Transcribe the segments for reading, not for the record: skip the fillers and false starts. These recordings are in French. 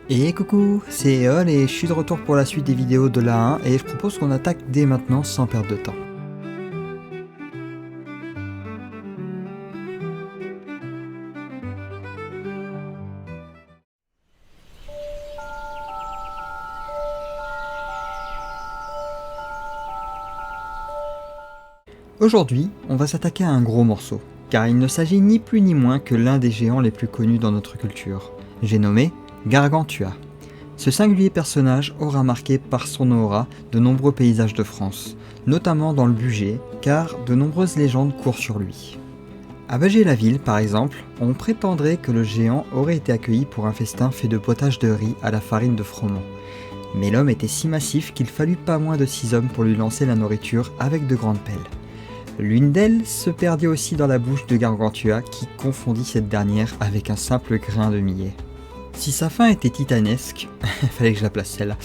Et coucou, c'est Eol et je suis de retour pour la suite des vidéos de la 1 et je propose qu'on attaque dès maintenant sans perdre de temps. Aujourd'hui, on va s'attaquer à un gros morceau, car il ne s'agit ni plus ni moins que l'un des géants les plus connus dans notre culture. J'ai nommé Gargantua. Ce singulier personnage aura marqué par son aura de nombreux paysages de France, notamment dans le Bugey, car de nombreuses légendes courent sur lui. À Bugey-la-Ville, par exemple, on prétendrait que le géant aurait été accueilli pour un festin fait de potage de riz à la farine de froment. Mais l'homme était si massif qu'il fallut pas moins de 6 hommes pour lui lancer la nourriture avec de grandes pelles. L'une d'elles se perdit aussi dans la bouche de Gargantua qui confondit cette dernière avec un simple grain de millet. Si sa faim était titanesque, fallait que je la place celle-là,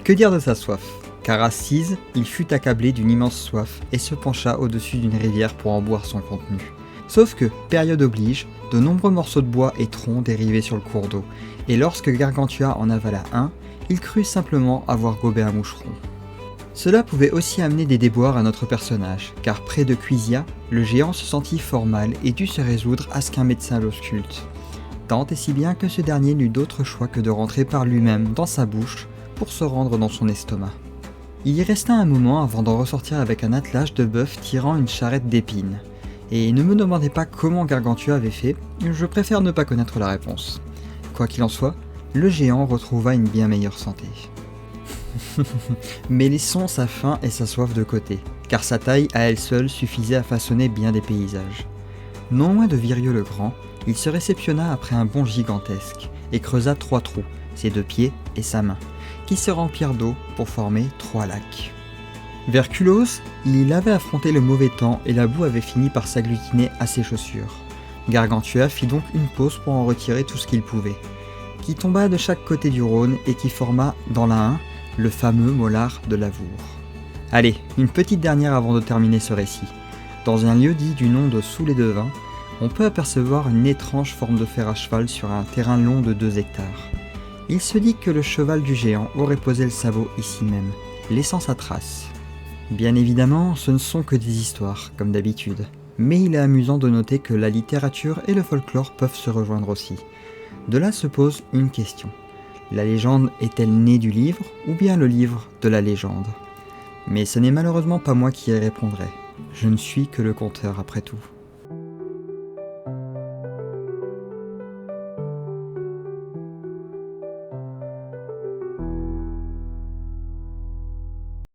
que dire de sa soif? Car assise, il fut accablé d'une immense soif et se pencha au-dessus d'une rivière pour en boire son contenu. Sauf que, période oblige, de nombreux morceaux de bois et troncs dérivaient sur le cours d'eau, et lorsque Gargantua en avala un, il crut simplement avoir gobé un moucheron. Cela pouvait aussi amener des déboires à notre personnage, car près de Cuisia, le géant se sentit fort mal et dut se résoudre à ce qu'un médecin l'ausculte. Tant et si bien que ce dernier n'eut d'autre choix que de rentrer par lui-même dans sa bouche pour se rendre dans son estomac. Il y resta un moment avant d'en ressortir avec un attelage de bœuf tirant une charrette d'épines. Et ne me demandez pas comment Gargantua avait fait, je préfère ne pas connaître la réponse. Quoi qu'il en soit, le géant retrouva une bien meilleure santé. Mais laissons sa faim et sa soif de côté, car sa taille à elle seule suffisait à façonner bien des paysages. Non loin de Virieu le Grand, il se réceptionna après un bond gigantesque, et creusa 3 trous, ses 2 pieds et sa main, qui se remplirent d'eau pour former 3 lacs. Vers Culos, il avait affronté le mauvais temps et la boue avait fini par s'agglutiner à ses chaussures. Gargantua fit donc une pause pour en retirer tout ce qu'il pouvait, qui tomba de chaque côté du Rhône et qui forma, dans la 1, le fameux molar de Lavour. Allez, une petite dernière avant de terminer ce récit. Dans un lieu dit du nom de Sous-les-Devins, on peut apercevoir une étrange forme de fer à cheval sur un terrain long de 2 hectares. Il se dit que le cheval du géant aurait posé le sabot ici même, laissant sa trace. Bien évidemment, ce ne sont que des histoires, comme d'habitude, mais il est amusant de noter que la littérature et le folklore peuvent se rejoindre aussi. De là se pose une question. La légende est-elle née du livre ou bien le livre de la légende? Mais ce n'est malheureusement pas moi qui y répondrai. Je ne suis que le conteur après tout.